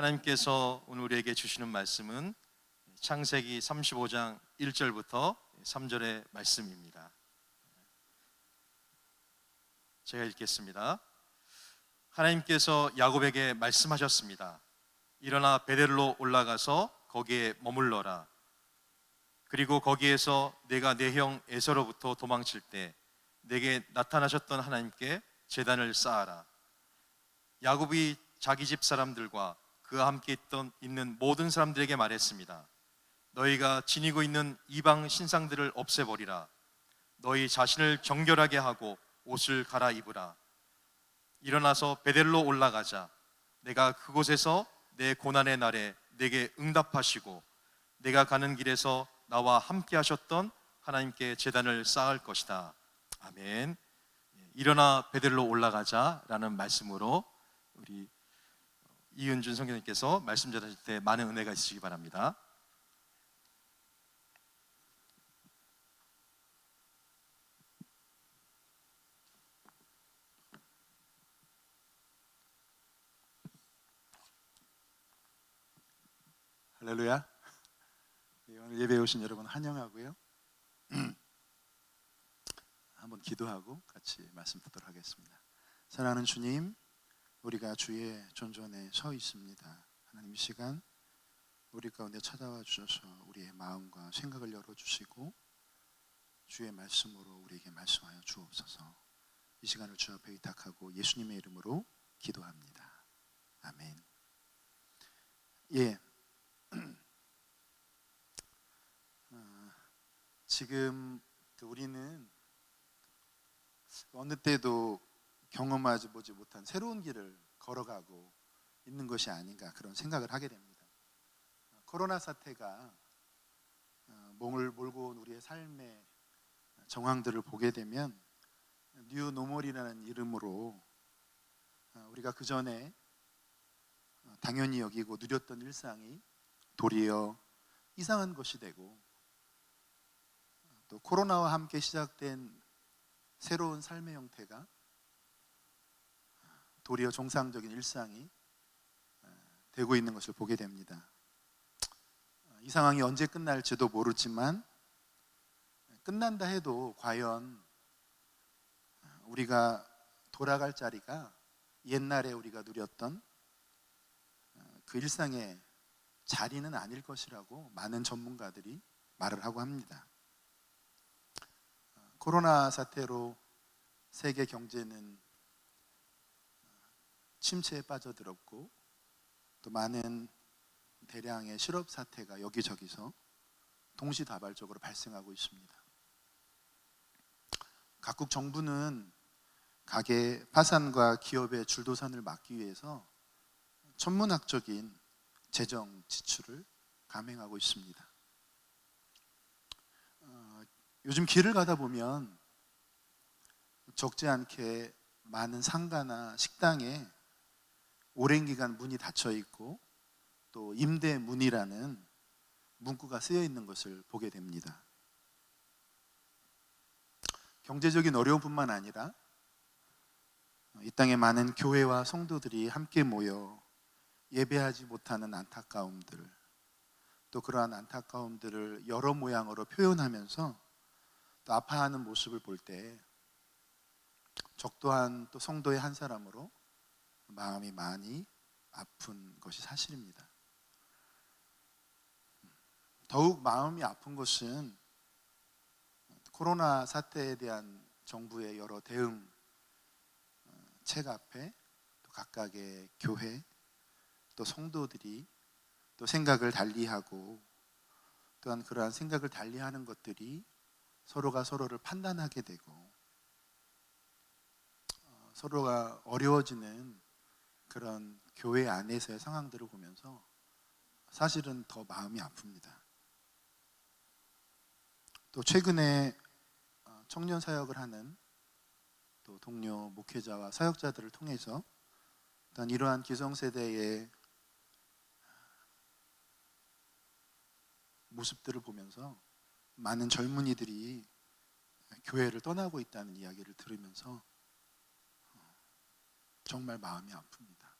하나님께서 오늘 우리에게 주시는 말씀은 창세기 35장 1절부터 3절의 말씀입니다. 제가 읽겠습니다. 하나님께서 야곱에게 말씀하셨습니다. 일어나 베델로 올라가서 거기에 머물러라. 그리고 거기에서 내가 내 형 에서로부터 도망칠 때 내게 나타나셨던 하나님께 제단을 쌓아라. 야곱이 자기 집 사람들과 그와 함께 있는 모든 사람들에게 말했습니다. 너희가 지니고 있는 이방 신상들을 없애버리라. 너희 자신을 정결하게 하고 옷을 갈아입으라. 일어나서 베델로 올라가자. 내가 그곳에서 내 고난의 날에 내게 응답하시고 내가 가는 길에서 나와 함께 하셨던 하나님께 제단을 쌓을 것이다. 아멘. 일어나 베델로 올라가자라는 말씀으로 우리 이은준 성교님께서 말씀 전하실 때 많은 은혜가 있으시기 바랍니다. 할렐루야. 오늘 예배에 오신 여러분 환영하고요. 한번 기도하고 같이 말씀 듣도록 하겠습니다. 사랑하는 주님, 우리가 주의 존전에 서 있습니다. 하나님, 이 시간 우리 가운데 찾아와 주셔서 우리의 마음과 생각을 열어주시고 주의 말씀으로 우리에게 말씀하여 주옵소서. 이 시간을 주 앞에 의탁하고 예수님의 이름으로 기도합니다. 아멘. 지금 우리는 어느 때도 경험하지 보지 못한 새로운 길을 걸어가고 있는 것이 아닌가, 그런 생각을 하게 됩니다. 코로나 사태가 몸을 몰고 온 우리의 삶의 정황들을 보게 되면 뉴 노멀이라는 이름으로 우리가 그 전에 당연히 여기고 누렸던 일상이 도리어 이상한 것이 되고, 또 코로나와 함께 시작된 새로운 삶의 형태가 도리어 정상적인 일상이 되고 있는 것을 보게 됩니다. 이 상황이 언제 끝날지도 모르지만, 끝난다 해도 과연 우리가 돌아갈 자리가 옛날에 우리가 누렸던 그 일상의 자리는 아닐 것이라고 많은 전문가들이 말을 하고 합니다. 코로나 사태로 세계 경제는 침체에 빠져들었고, 또 많은 대량의 실업 사태가 여기저기서 동시다발적으로 발생하고 있습니다. 각국 정부는 가계 파산과 기업의 줄도산을 막기 위해서 천문학적인 재정 지출을 감행하고 있습니다. 요즘 길을 가다 보면 적지 않게 많은 상가나 식당에 오랜 기간 문이 닫혀 있고, 또 임대문이라는 문구가 쓰여 있는 것을 보게 됩니다. 경제적인 어려움뿐만 아니라 이 땅에 많은 교회와 성도들이 함께 모여 예배하지 못하는 안타까움들, 또 그러한 안타까움들을 여러 모양으로 표현하면서 또 아파하는 모습을 볼 때 적도한 또 성도의 한 사람으로 마음이 많이 아픈 것이 사실입니다. 더욱 마음이 아픈 것은 코로나 사태에 대한 정부의 여러 대응책 앞에 또 각각의 교회 또 성도들이 또 생각을 달리하고, 또한 그러한 생각을 달리하는 것들이 서로가 서로를 판단하게 되고 서로가 어려워지는 그런 교회 안에서의 상황들을 보면서 사실은 더 마음이 아픕니다. 또 최근에 청년 사역을 하는 또 동료 목회자와 사역자들을 통해서 일단 이러한 기성세대의 모습들을 보면서 많은 젊은이들이 교회를 떠나고 있다는 이야기를 들으면서 정말 마음이 아픕니다.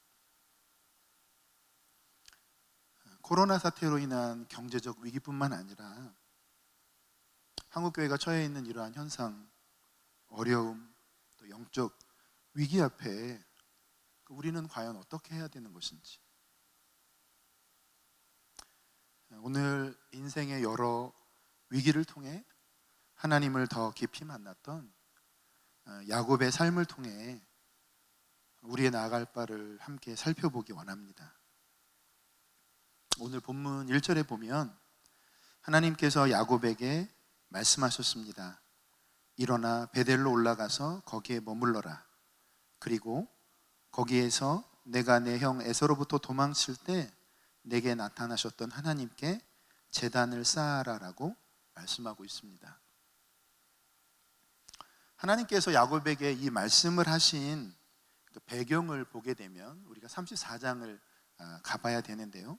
코로나 사태로 인한 경제적 위기뿐만 아니라 한국교회가 처해 있는 이러한 현상, 어려움, 또 영적 위기 앞에 우리는 과연 어떻게 해야 되는 것인지, 오늘 인생의 여러 위기를 통해 하나님을 더 깊이 만났던 야곱의 삶을 통해 우리의 나아갈 바를 함께 살펴보기 원합니다. 오늘 본문 1절에 보면 하나님께서 야곱에게 말씀하셨습니다. 일어나 베델로 올라가서 거기에 머물러라. 그리고 거기에서 내가 내 형 에서로부터 도망칠 때 내게 나타나셨던 하나님께 제단을 쌓아라라고 말씀하고 있습니다. 하나님께서 야곱에게 이 말씀을 하신 배경을 보게 되면 우리가 34장을 가봐야 되는데요,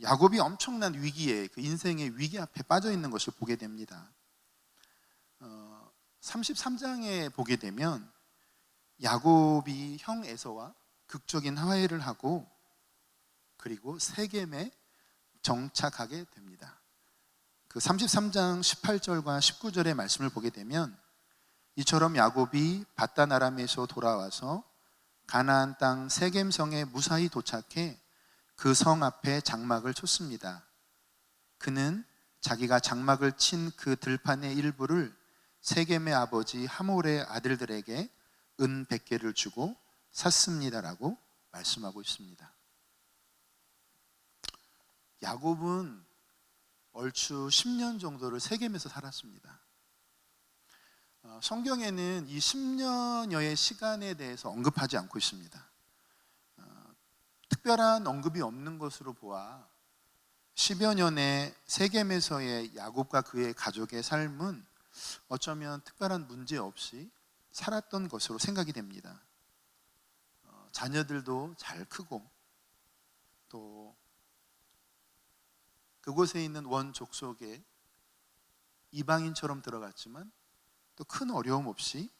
야곱이 엄청난 위기에, 그 인생의 위기 앞에 빠져 있는 것을 보게 됩니다. 33장에 보게 되면 야곱이 형 에서와 극적인 화해를 하고 그리고 세겜에 정착하게 됩니다. 그 33장 18절과 19절의 말씀을 보게 되면 이처럼 야곱이 밧단 아람에서 돌아와서 가나안 땅 세겜성에 무사히 도착해 그 성 앞에 장막을 쳤습니다. 그는 자기가 장막을 친 그 들판의 일부를 세겜의 아버지 하몰의 아들들에게 은 100개를 주고 샀습니다라고 말씀하고 있습니다. 야곱은 얼추 10년 정도를 세겜에서 살았습니다. 성경에는 이 10년여의 시간에 대해서 언급하지 않고 있습니다. 특별한 언급이 없는 것으로 보아 10여 년의 세겜에서의 야곱과 그의 가족의 삶은 어쩌면 특별한 문제 없이 살았던 것으로 생각이 됩니다. 자녀들도 잘 크고 또 그곳에 있는 원 족속에 이방인처럼 들어갔지만 또 큰 어려움 없이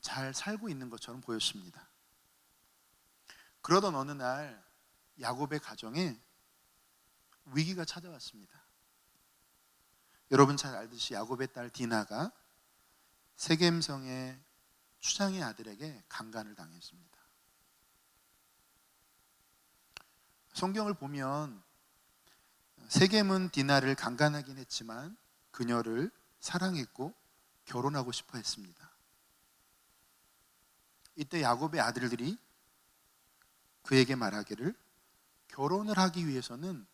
잘 살고 있는 것처럼 보였습니다. 그러던 어느 날 야곱의 가정에 위기가 찾아왔습니다. 여러분 잘 알듯이 야곱의 딸 디나가 세겜성의 추장의 아들에게 강간을 당했습니다. 성경을 보면 세겜은 디나를 강간하긴 했지만 그녀를 사랑했고 결혼하고 싶어 했습니다. 이때 야곱의 아들들이 그에게 말하기를 결혼을 하기 위해서는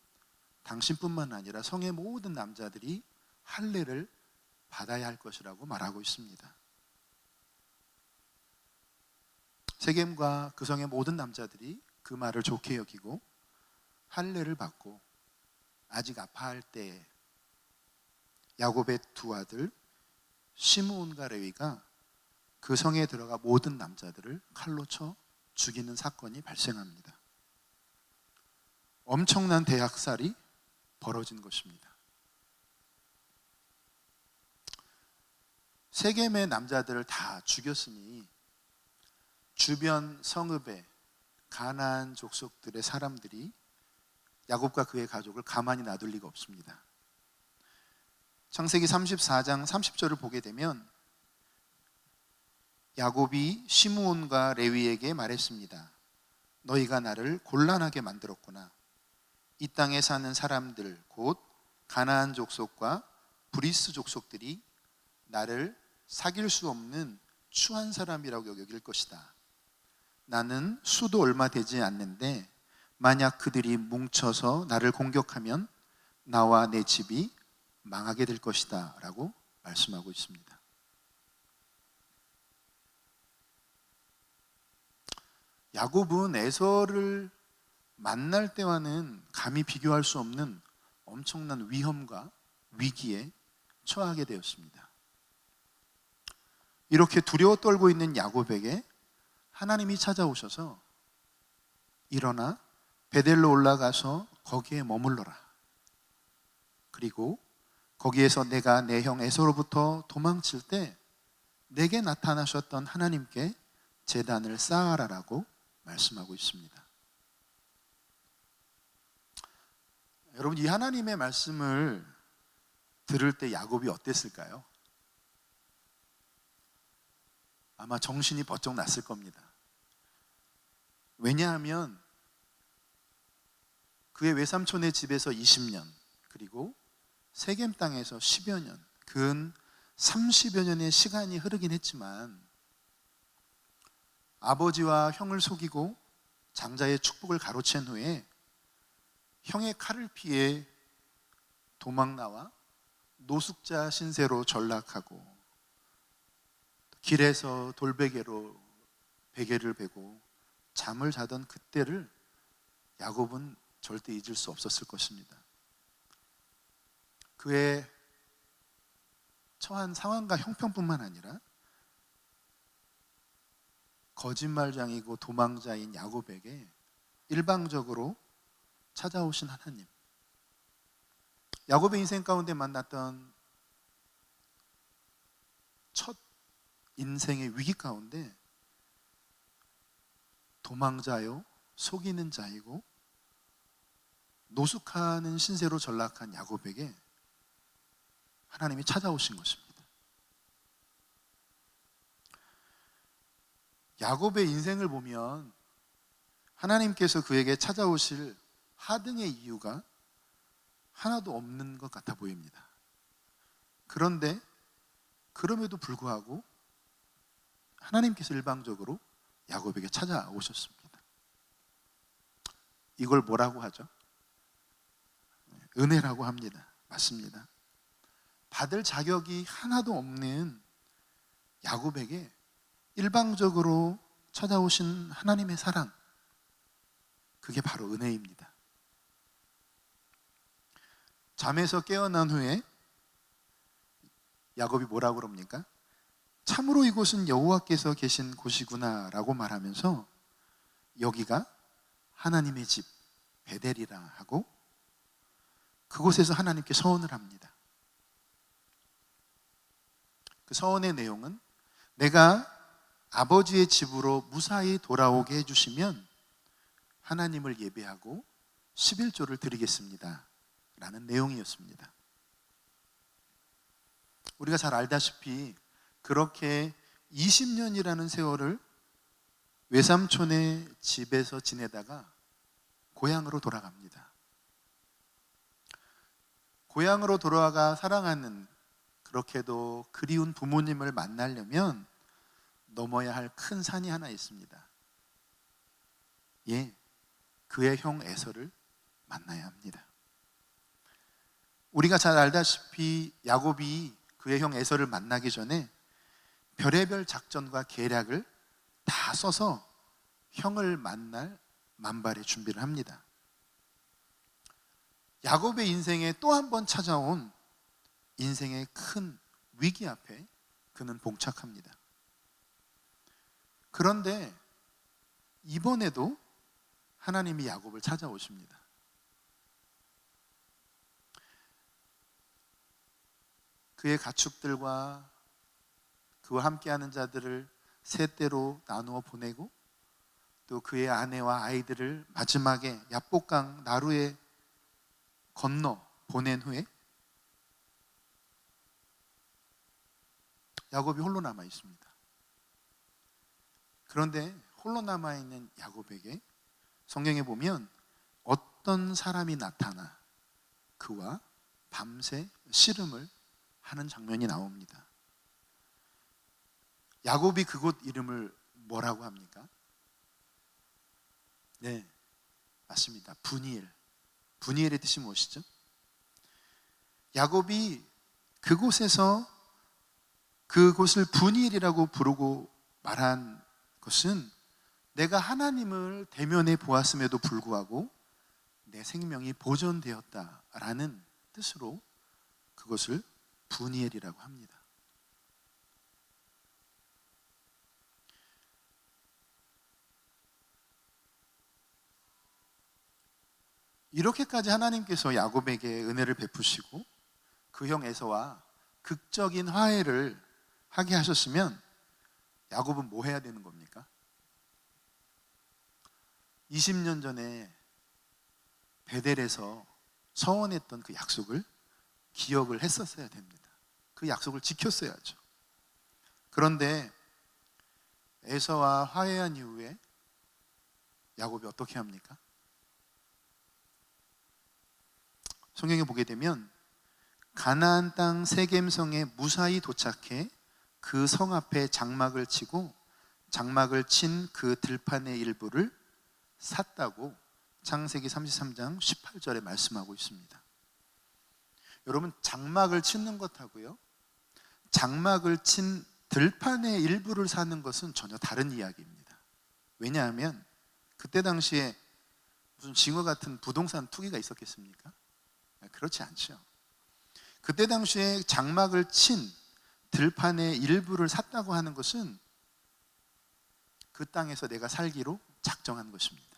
당신뿐만 아니라 성의 모든 남자들이 할례를 받아야 할 것이라고 말하고 있습니다. 세겜과 그 성의 모든 남자들이 그 말을 좋게 여기고 할례를 받고 아직 아파할 때에 야곱의 두 아들 시므온과 레위가 그 성에 들어가 모든 남자들을 칼로 쳐 죽이는 사건이 발생합니다. 엄청난 대학살이 벌어진 것입니다. 세겜의 남자들을 다 죽였으니 주변 성읍의 가나안 족속들의 사람들이 야곱과 그의 가족을 가만히 놔둘 리가 없습니다. 창세기 34장 30절을 보게 되면 야곱이 시므온과 레위에게 말했습니다. 너희가 나를 곤란하게 만들었구나. 이 땅에 사는 사람들 곧 가나안 족속과 브리스 족속들이 나를 사귈 수 없는 추한 사람이라고 여길 것이다. 나는 수도 얼마 되지 않는데 만약 그들이 뭉쳐서 나를 공격하면 나와 내 집이 망하게 될 것이다 라고 말씀하고 있습니다. 야곱은 에서를 만날 때와는 감히 비교할 수 없는 엄청난 위험과 위기에 처하게 되었습니다. 이렇게 두려워 떨고 있는 야곱에게 하나님이 찾아오셔서 일어나 베델로 올라가서 거기에 머물러라. 그리고 거기에서 내가 내 형 에서로부터 도망칠 때 내게 나타나셨던 하나님께 제단을 쌓아라라고 말씀하고 있습니다. 여러분, 이 하나님의 말씀을 들을 때 야곱이 어땠을까요? 아마 정신이 번쩍 났을 겁니다. 왜냐하면 그의 외삼촌의 집에서 20년, 그리고 세겜 땅에서 10여 년, 근 30여 년의 시간이 흐르긴 했지만 아버지와 형을 속이고 장자의 축복을 가로챈 후에 형의 칼을 피해 도망 나와 노숙자 신세로 전락하고 길에서 돌베개로 베개를 베고 잠을 자던 그때를 야곱은 절대 잊을 수 없었을 것입니다. 그의 처한 상황과 형편뿐만 아니라 거짓말장이고 도망자인 야곱에게 일방적으로 찾아오신 하나님, 야곱의 인생 가운데 만났던 첫 인생의 위기 가운데 도망자요, 속이는 자이고 노숙하는 신세로 전락한 야곱에게 하나님이 찾아오신 것입니다. 야곱의 인생을 보면 하나님께서 그에게 찾아오실 하등의 이유가 하나도 없는 것 같아 보입니다. 그런데 그럼에도 불구하고 하나님께서 일방적으로 야곱에게 찾아오셨습니다. 이걸 뭐라고 하죠? 은혜라고 합니다. 맞습니다. 받을 자격이 하나도 없는 야곱에게 일방적으로 찾아오신 하나님의 사랑, 그게 바로 은혜입니다. 잠에서 깨어난 후에 야곱이 뭐라고 그럽니까? 참으로 이곳은 여호와께서 계신 곳이구나 라고 말하면서 여기가 하나님의 집 베델이라 하고 그곳에서 하나님께 서원을 합니다. 그 서원의 내용은 내가 아버지의 집으로 무사히 돌아오게 해주시면 하나님을 예배하고 11조를 드리겠습니다 라는 내용이었습니다. 우리가 잘 알다시피 그렇게 20년이라는 세월을 외삼촌의 집에서 지내다가 고향으로 돌아갑니다. 고향으로 돌아가 사랑하는, 그렇게도 그리운 부모님을 만나려면 넘어야 할 큰 산이 하나 있습니다. 예, 그의 형 에서를 만나야 합니다. 우리가 잘 알다시피 야곱이 그의 형 에서를 만나기 전에 별의별 작전과 계략을 다 써서 형을 만날 만발의 준비를 합니다. 야곱의 인생에 또 한 번 찾아온 인생의 큰 위기 앞에 그는 봉착합니다. 그런데 이번에도 하나님이 야곱을 찾아오십니다. 그의 가축들과 그와 함께하는 자들을 세 떼로 나누어 보내고 또 그의 아내와 아이들을 마지막에 야복강 나루에 건너 보낸 후에 야곱이 홀로 남아 있습니다. 그런데 홀로 남아 있는 야곱에게 성경에 보면 어떤 사람이 나타나 그와 밤새 씨름을 하는 장면이 나옵니다. 야곱이 그곳 이름을 뭐라고 합니까? 네, 맞습니다. 브니엘. 브니엘의 뜻이 무엇이죠? 야곱이 그곳에서 그곳을 브니엘이라고 부르고 말한 것은 내가 하나님을 대면해 보았음에도 불구하고 내 생명이 보존되었다라는 뜻으로 그것을 브니엘이라고 합니다. 이렇게까지 하나님께서 야곱에게 은혜를 베푸시고 그 형 에서와 극적인 화해를 하게 하셨으면 야곱은 뭐 해야 되는 겁니까? 20년 전에 베델에서 서원했던 그 약속을 기억을 했었어야 됩니다. 그 약속을 지켰어야죠. 그런데 에서와 화해한 이후에 야곱이 어떻게 합니까? 성경에 보게 되면 가나안 땅 세겜성에 무사히 도착해 그 성 앞에 장막을 치고 장막을 친 그 들판의 일부를 샀다고 창세기 33장 18절에 말씀하고 있습니다. 여러분, 장막을 치는 것하고요, 장막을 친 들판의 일부를 사는 것은 전혀 다른 이야기입니다. 왜냐하면 그때 당시에 무슨 징어 같은 부동산 투기가 있었겠습니까? 그렇지 않죠. 그때 당시에 장막을 친 들판의 일부를 샀다고 하는 것은 그 땅에서 내가 살기로 작정한 것입니다.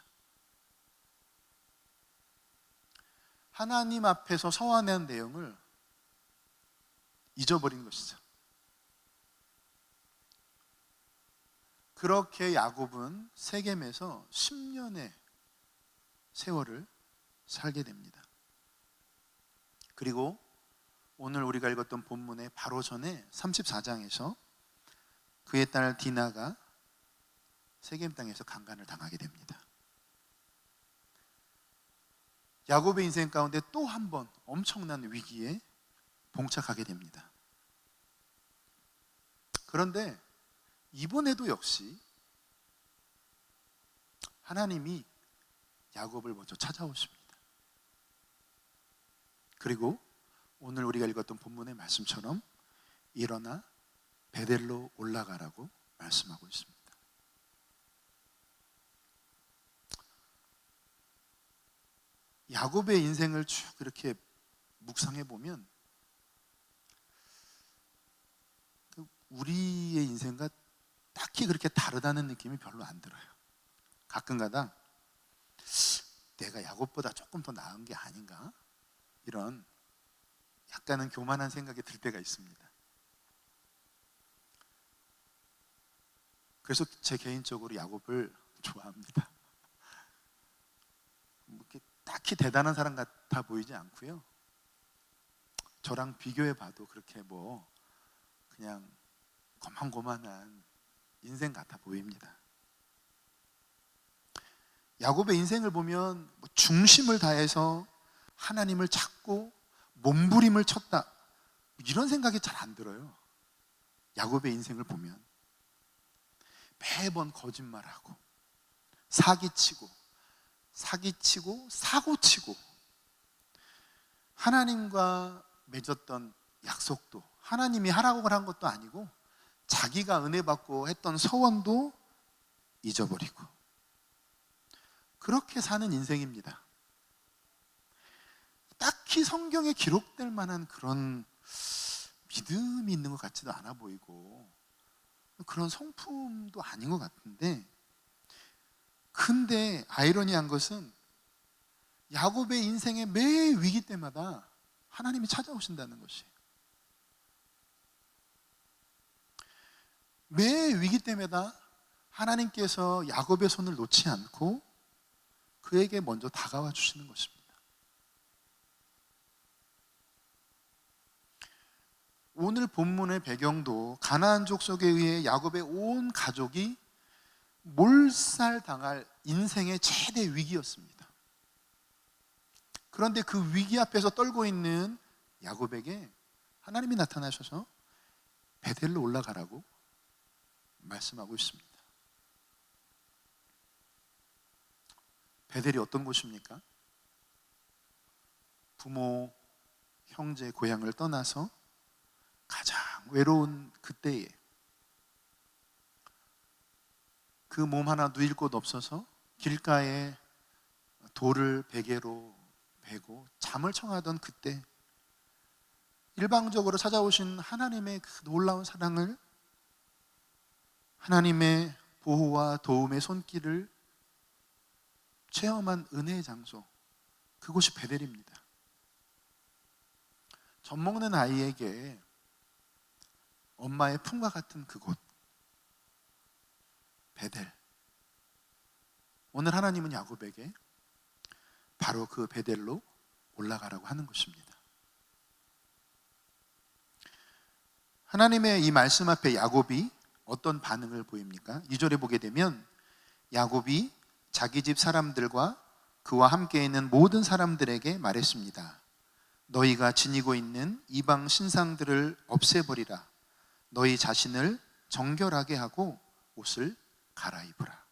하나님 앞에서 서원한 내용을 잊어버린 것이죠. 그렇게 야곱은 세겜에서 10년의 세월을 살게 됩니다. 그리고 오늘 우리가 읽었던 본문의 바로 전에 34장에서 그의 딸 디나가 세겜 땅에서 강간을 당하게 됩니다. 야곱의 인생 가운데 또 한 번 엄청난 위기에 봉착하게 됩니다. 그런데 이번에도 역시 하나님이 야곱을 먼저 찾아오십니다. 그리고 오늘 우리가 읽었던 본문의 말씀처럼 일어나 베델로 올라가라고 말씀하고 있습니다. 야곱의 인생을 쭉 이렇게 묵상해 보면 우리의 인생과 딱히 그렇게 다르다는 느낌이 별로 안 들어요. 가끔가다 내가 야곱보다 조금 더 나은 게 아닌가? 이런 약간은 교만한 생각이 들 때가 있습니다. 그래서 제 개인적으로 야곱을 좋아합니다. 이렇게 딱히 대단한 사람 같아 보이지 않고요, 저랑 비교해 봐도 그렇게 그냥 고만고만한 인생 같아 보입니다. 야곱의 인생을 보면 중심을 다해서 하나님을 찾고 몸부림을 쳤다, 이런 생각이 잘 안 들어요. 야곱의 인생을 보면 매번 거짓말하고 사기치고 사고치고 하나님과 맺었던 약속도, 하나님이 하라고 한 것도 아니고 자기가 은혜 받고 했던 서원도 잊어버리고 그렇게 사는 인생입니다. 딱히 성경에 기록될 만한 그런 믿음이 있는 것 같지도 않아 보이고 그런 성품도 아닌 것 같은데, 근데 아이러니한 것은 야곱의 인생의 매 위기 때마다 하나님이 찾아오신다는 것이에요. 매 위기 때마다 하나님께서 야곱의 손을 놓지 않고 그에게 먼저 다가와 주시는 것입니다. 오늘 본문의 배경도 가나안 족속에 의해 야곱의 온 가족이 몰살당할 인생의 최대 위기였습니다. 그런데 그 위기 앞에서 떨고 있는 야곱에게 하나님이 나타나셔서 베델로 올라가라고 말씀하고 있습니다. 베델이 어떤 곳입니까? 부모, 형제, 고향을 떠나서 가장 외로운 그때에 그 몸 하나 누일 곳 없어서 길가에 돌을 베개로 베고 잠을 청하던 그때 일방적으로 찾아오신 하나님의 그 놀라운 사랑을, 하나님의 보호와 도움의 손길을 체험한 은혜의 장소, 그곳이 베델입니다. 젖 먹는 아이에게 엄마의 품과 같은 그곳, 베델. 오늘 하나님은 야곱에게 바로 그 베델로 올라가라고 하는 것입니다. 하나님의 이 말씀 앞에 야곱이 어떤 반응을 보입니까? 2절에 보게 되면 야곱이 자기 집 사람들과 그와 함께 있는 모든 사람들에게 말했습니다. 너희가 지니고 있는 이방 신상들을 없애버리라. 너희 자신을 정결하게 하고 옷을 갈아입으라.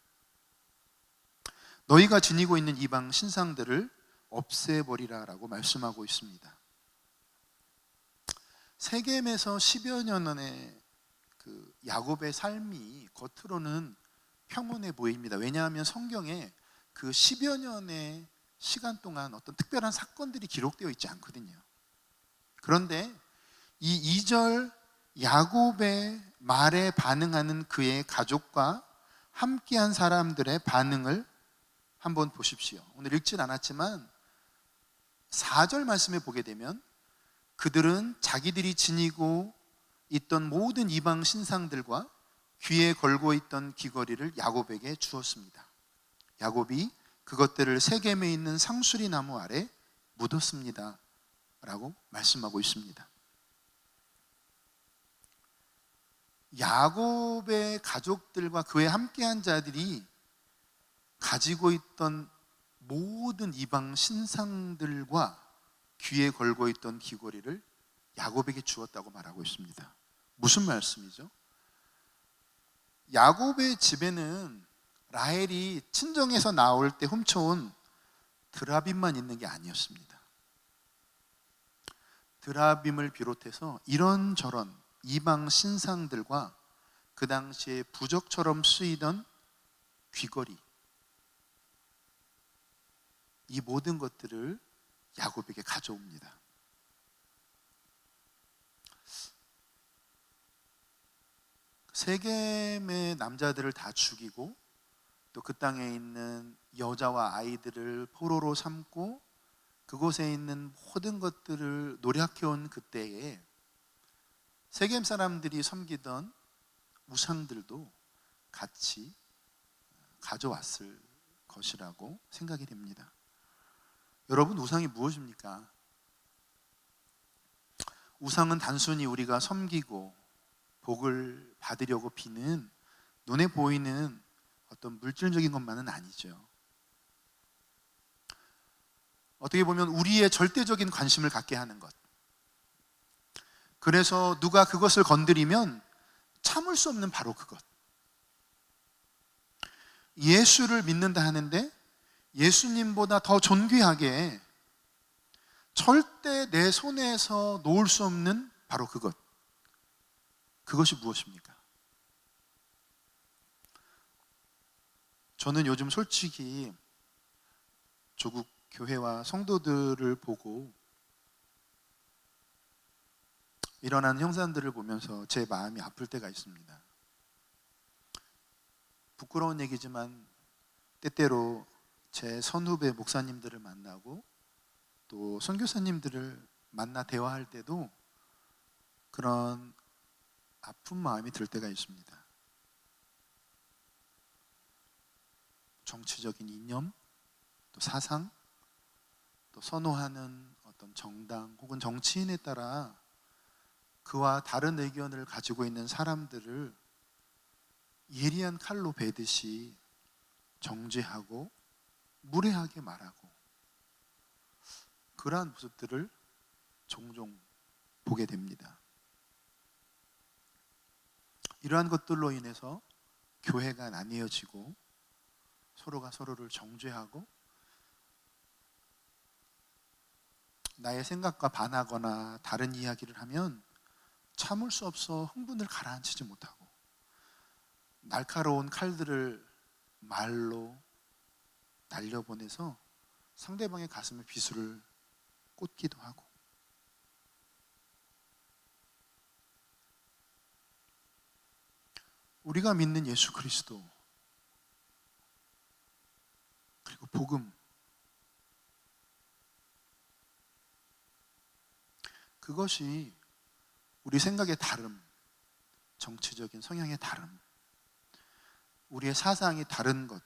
너희가 지니고 있는 이방 신상들을 없애버리라 라고 말씀하고 있습니다. 세겜에서 10여 년의 그 야곱의 삶이 겉으로는 평온해 보입니다. 왜냐하면 성경에 그 10여 년의 시간 동안 어떤 특별한 사건들이 기록되어 있지 않거든요. 그런데 이 2절 야곱의 말에 반응하는 그의 가족과 함께한 사람들의 반응을 한번 보십시오. 오늘 읽진 않았지만 4절 말씀에 보게 되면 그들은 자기들이 지니고 있던 모든 이방 신상들과 귀에 걸고 있던 귀걸이를 야곱에게 주었습니다. 야곱이 그것들을 세겜에 있는 상수리 나무 아래 묻었습니다 라고 말씀하고 있습니다. 야곱의 가족들과 그에 함께한 자들이 가지고 있던 모든 이방 신상들과 귀에 걸고 있던 귀걸이를 야곱에게 주었다고 말하고 있습니다. 무슨 말씀이죠? 야곱의 집에는 라헬이 친정에서 나올 때 훔쳐온 드라빔만 있는 게 아니었습니다. 드라빔을 비롯해서 이런저런 이방 신상들과 그 당시에 부적처럼 쓰이던 귀걸이, 이 모든 것들을 야곱에게 가져옵니다. 세겜의 남자들을 다 죽이고 또 그 땅에 있는 여자와 아이들을 포로로 삼고 그곳에 있는 모든 것들을 노력해온 그때에 세겜 사람들이 섬기던 우상들도 같이 가져왔을 것이라고 생각이 됩니다. 여러분, 우상이 무엇입니까? 우상은 단순히 우리가 섬기고 복을 받으려고 비는 눈에 보이는 어떤 물질적인 것만은 아니죠. 어떻게 보면 우리의 절대적인 관심을 갖게 하는 것. 그래서 누가 그것을 건드리면 참을 수 없는 바로 그것. 예수를 믿는다 하는데 예수님보다 더 존귀하게 절대 내 손에서 놓을 수 없는 바로 그것. 그것이 무엇입니까? 저는 요즘 솔직히 조국 교회와 성도들을 보고 일어나는 형상들을 보면서 제 마음이 아플 때가 있습니다. 부끄러운 얘기지만 때때로 제 선후배 목사님들을 만나고 또 선교사님들을 만나 대화할 때도 그런 아픈 마음이 들 때가 있습니다. 정치적인 이념, 또 사상, 또 선호하는 어떤 정당 혹은 정치인에 따라 그와 다른 의견을 가지고 있는 사람들을 예리한 칼로 베듯이 정죄하고 무례하게 말하고 그러한 모습들을 종종 보게 됩니다. 이러한 것들로 인해서 교회가 나뉘어지고 서로가 서로를 정죄하고 나의 생각과 반하거나 다른 이야기를 하면 참을 수 없어 흥분을 가라앉히지 못하고 날카로운 칼들을 말로 날려보내서 상대방의 가슴에 비수를 꽂기도 하고 우리가 믿는 예수 그리스도 그리고 복음 그것이 우리 생각의 다름, 정치적인 성향의 다름, 우리의 사상이 다른 것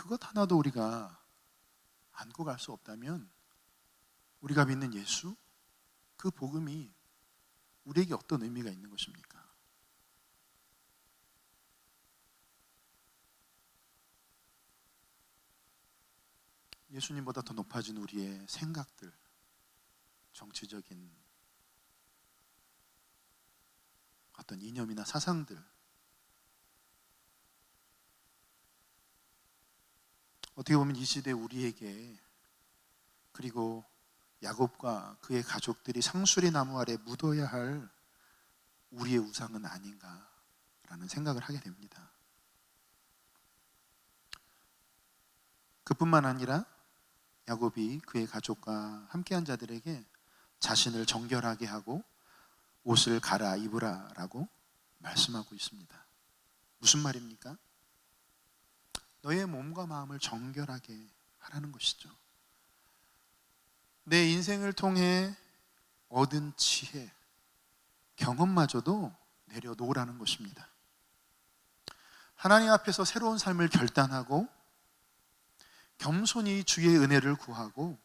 그것 하나도 우리가 안고 갈 수 없다면 우리가 믿는 예수, 그 복음이 우리에게 어떤 의미가 있는 것입니까? 예수님보다 더 높아진 우리의 생각들, 정치적인 어떤 이념이나 사상들, 어떻게 보면 이 시대 우리에게, 그리고 야곱과 그의 가족들이 상수리 나무 아래 묻어야 할 우리의 우상은 아닌가라는 생각을 하게 됩니다. 그뿐만 아니라 야곱이 그의 가족과 함께한 자들에게 자신을 정결하게 하고 옷을 갈아입으라라고 말씀하고 있습니다. 무슨 말입니까? 너의 몸과 마음을 정결하게 하라는 것이죠. 내 인생을 통해 얻은 지혜, 경험마저도 내려놓으라는 것입니다. 하나님 앞에서 새로운 삶을 결단하고 겸손히 주의 은혜를 구하고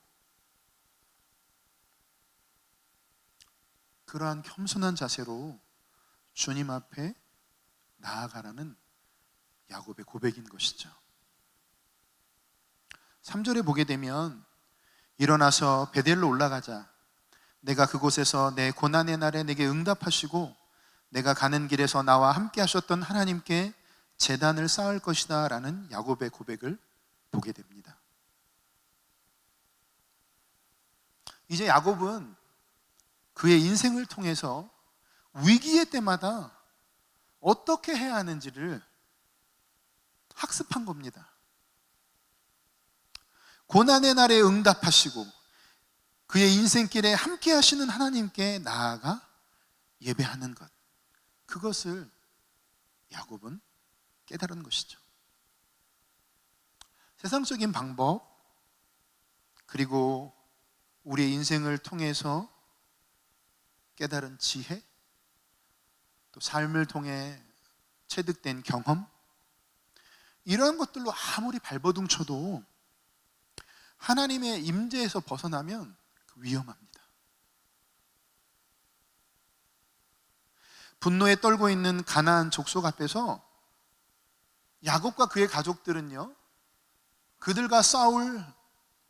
그러한 겸손한 자세로 주님 앞에 나아가라는 야곱의 고백인 것이죠. 3절에 보게 되면 일어나서 베델로 올라가자. 내가 그곳에서 내 고난의 날에 내게 응답하시고 내가 가는 길에서 나와 함께 하셨던 하나님께 제단을 쌓을 것이다 라는 야곱의 고백을 보게 됩니다. 이제 야곱은 그의 인생을 통해서 위기의 때마다 어떻게 해야 하는지를 학습한 겁니다. 고난의 날에 응답하시고 그의 인생길에 함께 하시는 하나님께 나아가 예배하는 것, 그것을 야곱은 깨달은 것이죠. 세상적인 방법, 그리고 우리의 인생을 통해서 깨달은 지혜, 또 삶을 통해 체득된 경험, 이러한 것들로 아무리 발버둥 쳐도 하나님의 임재에서 벗어나면 위험합니다. 분노에 떨고 있는 가나안 족속 앞에서 야곱과 그의 가족들은요, 그들과 싸울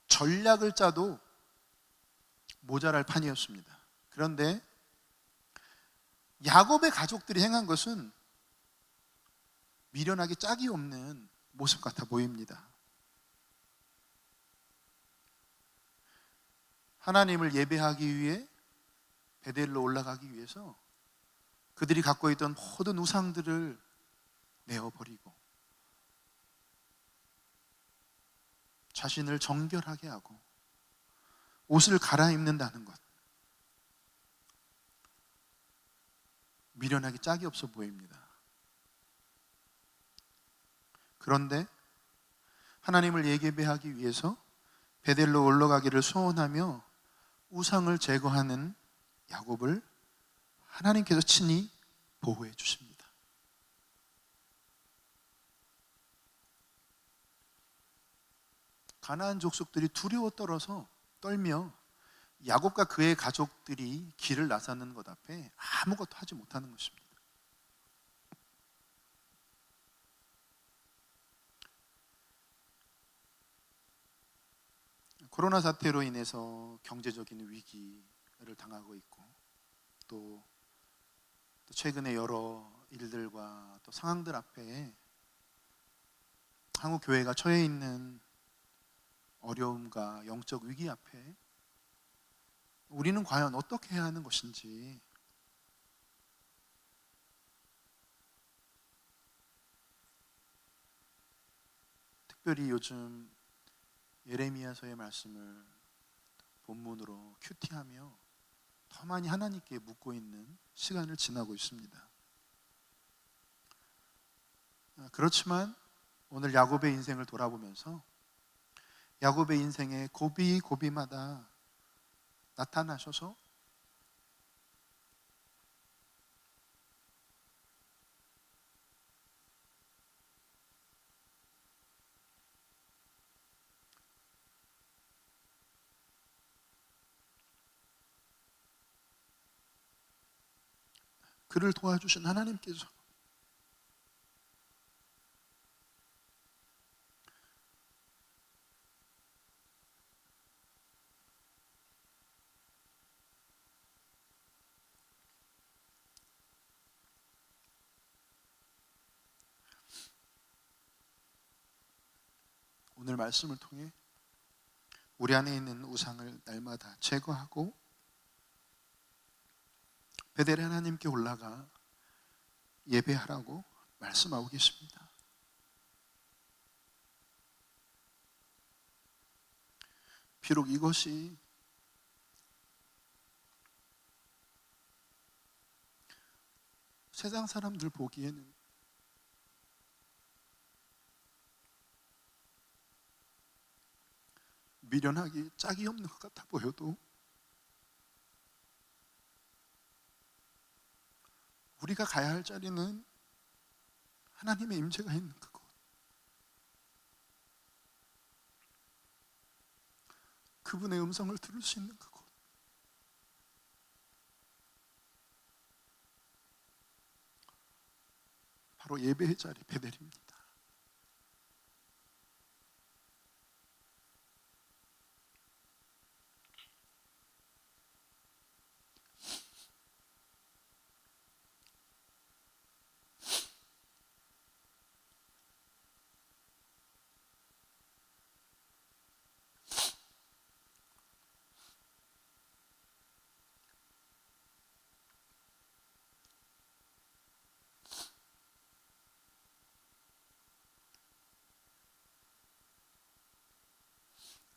전략을 짜도 모자랄 판이었습니다. 그런데 야곱의 가족들이 행한 것은 미련하기 짝이 없는 모습 같아 보입니다. 하나님을 예배하기 위해 베델로 올라가기 위해서 그들이 갖고 있던 모든 우상들을 내어버리고 자신을 정결하게 하고 옷을 갈아입는다는 것, 미련하기 짝이 없어 보입니다. 그런데 하나님을 예배하기 위해서 베델로 올라가기를 소원하며 우상을 제거하는 야곱을 하나님께서 친히 보호해 주십니다. 가나안 족속들이 두려워 떨며 야곱과 그의 가족들이 길을 나서는 것 앞에 아무것도 하지 못하는 것입니다. 코로나 사태로 인해서 경제적인 위기를 당하고 있고, 또 최근에 여러 일들과 또 상황들 앞에 한국 교회가 처해 있는 어려움과 영적 위기 앞에 우리는 과연 어떻게 해야 하는 것인지, 특별히 요즘 예레미야서의 말씀을 본문으로 큐티하며 더 많이 하나님께 묻고 있는 시간을 지나고 있습니다. 그렇지만 오늘 야곱의 인생을 돌아보면서 야곱의 인생의 고비고비마다 나타나셔서 그를 도와주신 하나님께서 오늘 말씀을 통해 우리 안에 있는 우상을 날마다 제거하고 베델의 하나님께 올라가 예배하라고 말씀하고 계십니다. 비록 이것이 세상 사람들 보기에는 미련하기 짝이 없는 것 같아 보여도 우리가 가야 할 자리는 하나님의 임재가 있는 그곳, 그분의 음성을 들을 수 있는 그곳, 바로 예배의 자리 베델입니다.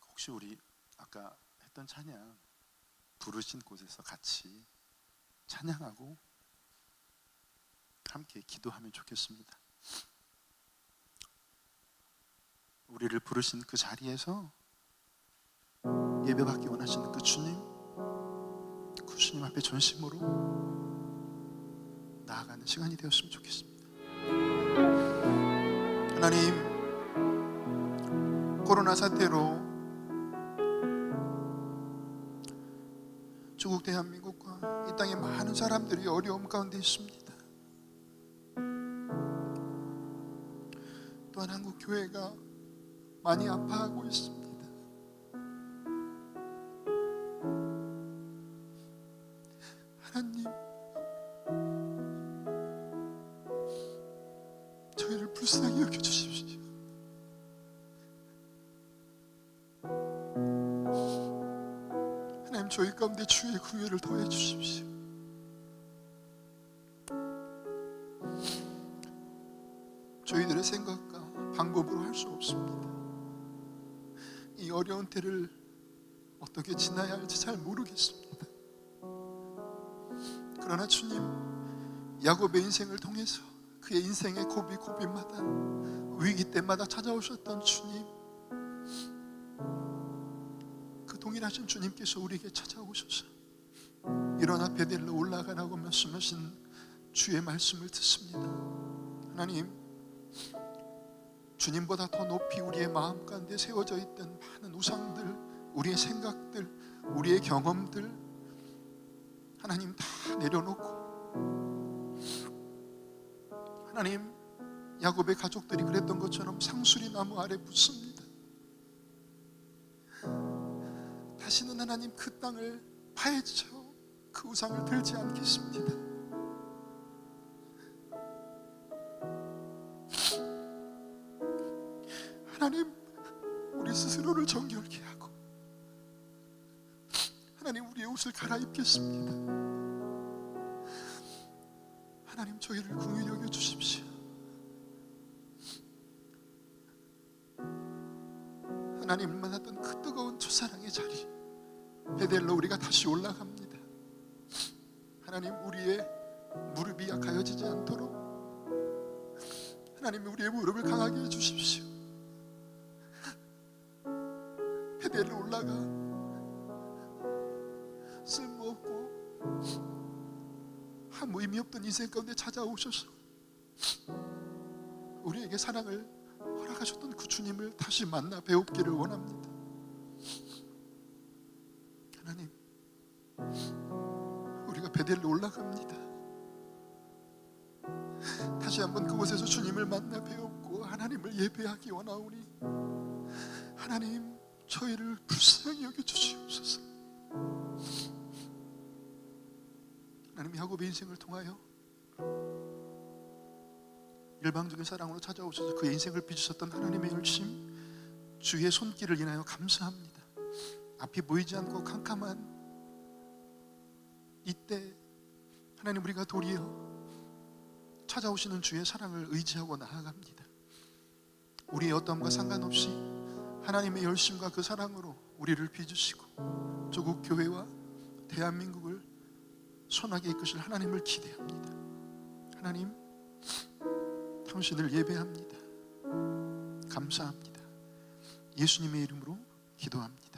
혹시 우리 아까 했던 찬양 부르신 곳에서 같이 찬양하고 함께 기도하면 좋겠습니다. 우리를 부르신 그 자리에서 예배받기 원하시는 그 주님 앞에 전심으로 나아가는 시간이 되었으면 좋겠습니다. 하나님, 코로나 사태로 조국 대한민국과 이 땅의 많은 사람들이 어려움 가운데 있습니다. 또한 한국 교회가 많이 아파하고 있습니다. 하나님, 저희를 불쌍히 여겨주십시오. 하나님, 저희 가운데 주의 긍휼을 더해 주십시오. 저희들의 생각과 방법으로 할 수 없습니다. 이 어려운 때를 어떻게 지나야 할지 잘 모르겠습니다. 그러나 주님, 야곱의 인생을 통해서 그의 인생의 고비고비마다 위기 때마다 찾아오셨던 주님, 그 동일하신 주님께서 우리에게 찾아오셔서 일어나 베델로 올라가라고 말씀하신 주의 말씀을 듣습니다. 하나님, 주님보다 더 높이 우리의 마음 가운데 세워져 있던 많은 우상들, 우리의 생각들, 우리의 경험들, 하나님 다 내려놓고, 하나님, 야곱의 가족들이 그랬던 것처럼 상수리 나무 아래 붙습니다. 다시는 하나님 그 땅을 파헤쳐 그 우상을 들지 않겠습니다. 하나님, 우리 스스로를 정결케 하고 하나님, 우리의 옷을 갈아입겠습니다. 하나님, 저희를 긍휼히 여겨 주십시오. 하나님 만났던 그 뜨거운 첫사랑의 자리 베델로 우리가 다시 올라갑니다. 하나님, 우리의 무릎이 약하여지지 않도록 하나님, 우리의 무릎을 강하게 해주십시오. 베델로 올라가 쓸모없고 아무 의미 없던 인생 가운데 찾아오셔서 우리에게 사랑을 허락하셨던 그 주님을 다시 만나 배우기를 원합니다. 하나님, 우리가 베델로 올라갑니다. 다시 한번 그곳에서 주님을 만나 배웠고 하나님을 예배하기 원하오니 하나님 저희를 불쌍히 여겨주시옵소서. 하나님 야곱의 인생을 통하여 일방적인 사랑으로 찾아오셔서 그의 인생을 빚으셨던 하나님의 열심, 주의 손길을 인하여 감사합니다. 앞이 보이지 않고 캄캄한 이때 하나님 우리가 도리어 찾아오시는 주의 사랑을 의지하고 나아갑니다. 우리의 어떠함과 상관없이 하나님의 열심과 그 사랑으로 우리를 빚으시고 조국 교회와 대한민국을 선하게 이끄실 하나님을 기대합니다. 하나님 당신을 예배합니다. 감사합니다. 예수님의 이름으로 기도합니다.